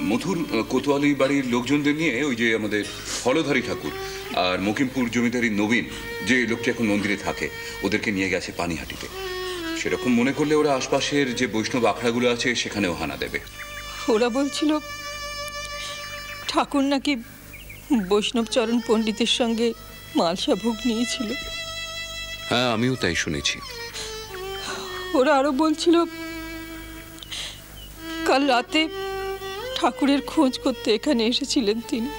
মধুর কোতোয়ালি বাড়ির লোকজনদের নিয়ে ওই যে আমাদের হলধারী ঠাকুর আর মকিমপুর জমিদারি নবীন যে লোকটি এখন মন্দিরে থাকে ওদেরকে নিয়ে গেছে পানিহাটিতে। সেরকম মনে করলে ওরা আশপাশের যে বৈষ্ণব আখড়াগুলো আছে সেখানেও হানা দেবে। ওরা বলছিল ঠাকুর নাকি বৈষ্ণব চরণ পণ্ডিতের সঙ্গে মালসা ভোগ নিয়েছিল। হ্যাঁ, আমিও তাই শুনেছি। ওরা আরো বলছিল কাল রাতে ঠাকুরের খোঁজ করতে এখানে এসেছিলেন তিনি।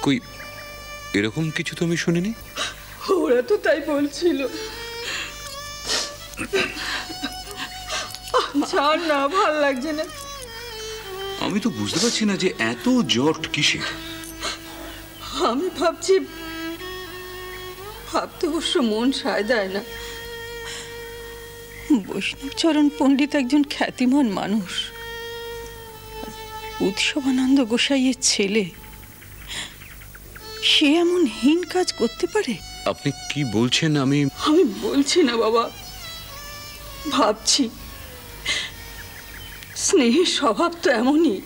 কই, এরকম কিছু তো আমি শুনিনি। ওরা তো তাই বলছিল। ছাড় না, ভাল লাগছে না। আমি তো বুঝতে পারছি না যে এত জট কিসের। আমি ভাবতে অবশ্য মন সায় দেয় না। বৈষ্ণবচরণ পণ্ডিত একজন খ্যাতিমান মানুষ, উৎসবানন্দ গোসাইয়ের ছেলে। সে এমন হীন কাজ করতে পারে? আপনি কি বলছেন? আমি বলছি না বাবা, ভাবছি। স্নেহের স্বভাব তো এমনই,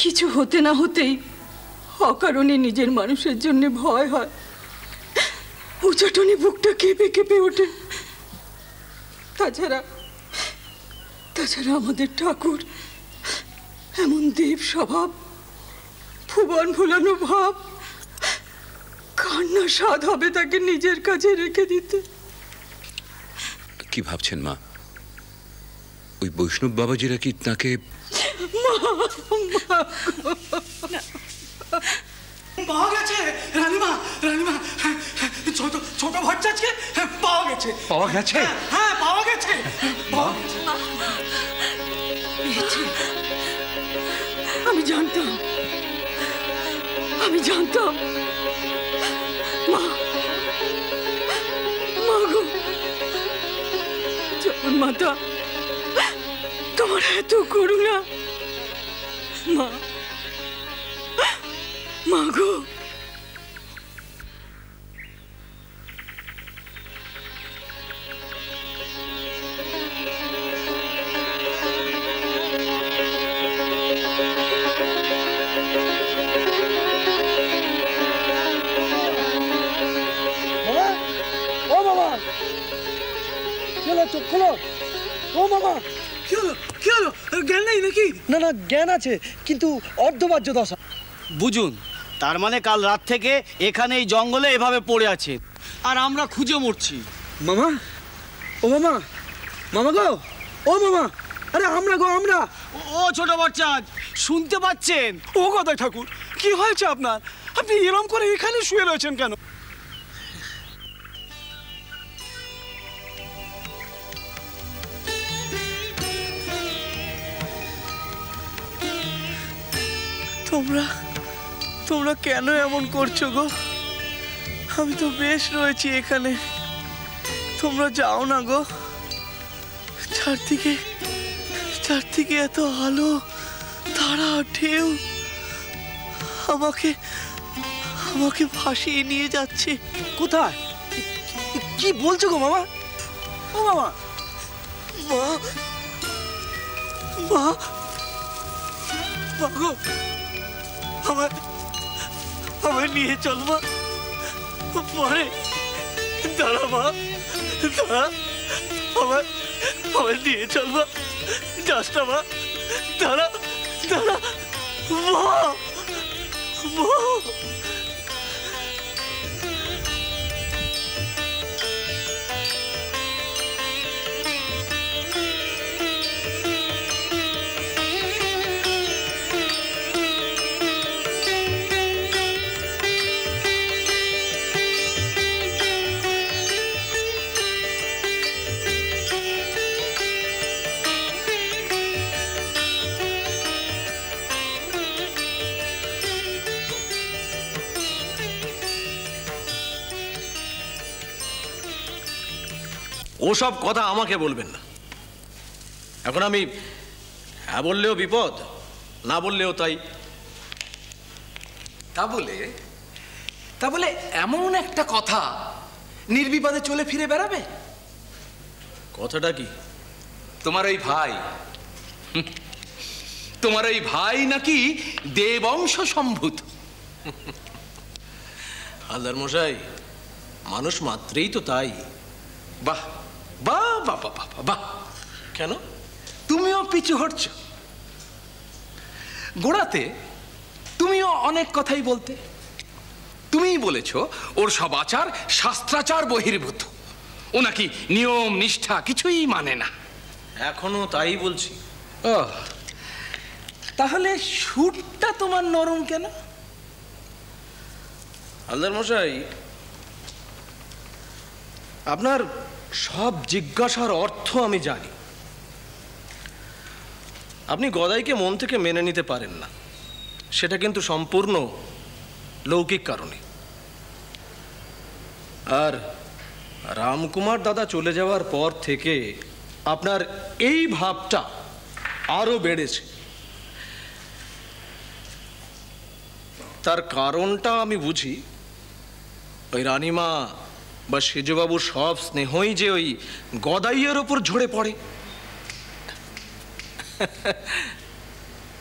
কিছু হতে না হতেই অকারণে নিজের মানুষের জন্য ভয় হয়, উচাটনে বুকটা কেঁপে কেঁপে ওঠে। তাছাড়া আমাদের ঠাকুর এমন দেব স্বভাব, ভুবন ভুলানো ভাব, কান্না স্বাদ হবে তাকে নিজের কাছে রেখে দিতে। কি ভাবছেন মা? ওই বৈষ্ণব বাবাজিরা কি তাকে? পাওয়া গেছে রানীমা, রানীমা, ছোট ভট্টাচার্যকে পাওয়া গেছে। পাওয়া গেছে? হ্যাঁ, পাওয়া গেছে। আমি জানতাম মা, গো জগন মাতা, তোমার এত করুণা। মা গো, চোখ খোলো। ও মামা, কি হলো? কি হলো? জ্ঞান নেই নাকি? না না, জ্ঞান আছে, কিন্তু অর্ধবাহ্য দশা। বুঝুন, তার মানে কাল রাত থেকে এখানে এই জঙ্গলে এভাবে পড়ে আছে, আর আমরা খুঁজে মরছি। মামা, ও মামা, মামা গো, ও মামা, আরে আমরা গো, আমরা। ও ছোট বাচ্চা, শুনতে পাচ্ছেন? ও কথা ঠাকুর, কি হয়েছে আপনার? আপনি এরম করে এখানে শুয়ে রয়েছেন কেন? তোমরা কেন এমন করছো গো? আমি তো বেশ রয়েছি এখানে, তোমরা যাও না গো। চারদিকে এত আলো, তারা, ঢেউ আমাকে ভাসিয়ে নিয়ে যাচ্ছে। কোথায়? কি বলছো গো মামা? ও মামা, মা গো, আমায় নিয়ে চল মা। পরে দাঁড়া মা, দাঁড়া, আমায় নিয়ে চল মা। যাস না মা, দাঁড়া, মা। ওসব কথা আমাকে বলবেন না। এখন আমি হ্যাঁ বললেও বিপদ, না বললেও তাই। তা বলে এমন একটা কথা নির্বিবাদে চলে ফিরে বেড়াবে? কথাটা কি? তোমার ওই ভাই তোমার এই ভাই নাকি দেবংশ সম্ভূত। হালদার মশাই, মানুষ মাত্রেই তো তাই। বাহ বাহ বাহ বাহ বাহ বাহ, কেন? তুমিও পিছু হটছ। গোড়াতে তুমিও অনেক কথাই বলতে। তুমিই বলেছ ওর সব আচার শাস্ত্রাচার বহির্ভূত, ও নাকি নিয়ম নিষ্ঠা কিছুই মানে না। এখনো তাই বলছি। ও, তাহলে সুরটা তোমার নরম কেন? হালদার মশাই, আপনার সব জিজ্ঞাসার অর্থ আমি জানি। আপনি গদাইকে মন থেকে মেনে নিতে পারেন না, সেটা কিন্তু সম্পূর্ণ লৌকিক কারণে। আর রামকুমার দাদা চলে যাওয়ার পর থেকে আপনার এই ভাবটা আরো বেড়েছে। তার কারণটা আমি বুঝি। ওই রানীমা বা সেজবাবুর সব স্নেহই যে ওই গদাইয়ের ওপর ঝরে পড়ে,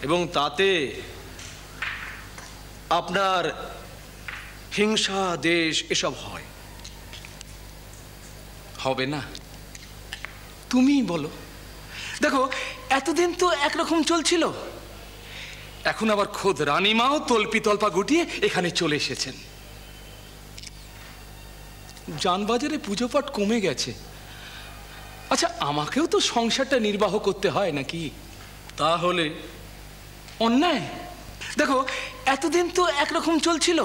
এবং তাতে আপনার হিংসা দেশ এসব হয়। হবে না? তুমিই বলো। দেখো, এতদিন তো একরকম চলছিল, এখন আবার খোদ রানীমাও তল্পি তল্পা গুটিয়ে এখানে চলে এসেছেন। জানবাজারে পুজো পাঠ কমে গেছে। আচ্ছা, আমাকেও তো সংসারটা নির্বাহ করতে হয় নাকি? তাহলে অন্যায়? দেখো, এতদিন তো একরকম চলছিল,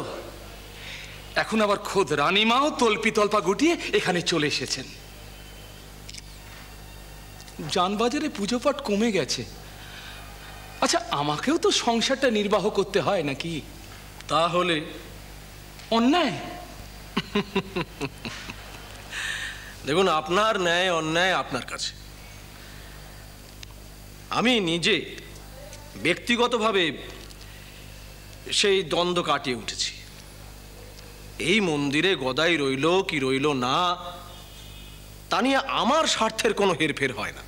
এখন আবার খোদ রানীমাও তল্পি তল্পা গুটিয়ে এখানে চলে এসেছেন। জানবাজারে পুজো পাঠ কমে গেছে। আচ্ছা, আমাকেও তো সংসারটা নির্বাহ করতে হয় নাকি? তাহলে অন্যায়? দেখুন, আপনার ন্যায় অন্যায় আপনার কাছে। আমি নিজে ব্যক্তিগতভাবে সেই দ্বন্দ্ব কাটিয়ে উঠেছি। এই মন্দিরে গদাই রইল কি রইল না, তা নিয়ে আমার স্বার্থের কোনো হেরফের হয় না,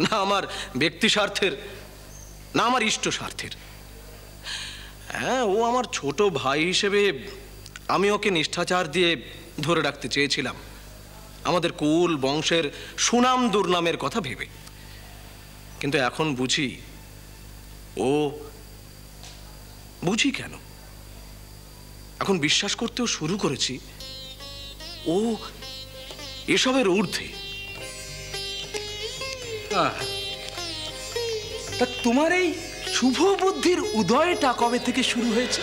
না আমার ব্যক্তি স্বার্থের, না আমার ইষ্ট স্বার্থের। হ্যাঁ, ও আমার ছোট ভাই হিসেবে আমি ওকে নিষ্ঠাচার দিয়ে ধরে রাখতে চেয়েছিলাম, আমাদের কুল বংশের সুনাম দুর্নামের কথা ভেবে। কিন্তু এখন বুঝি কেন, এখন বিশ্বাস করতেও শুরু করেছি ও এসবের ঊর্ধ্বে। তা তোমার এই শুভ বুদ্ধির উদয়টা কবে থেকে শুরু হয়েছে?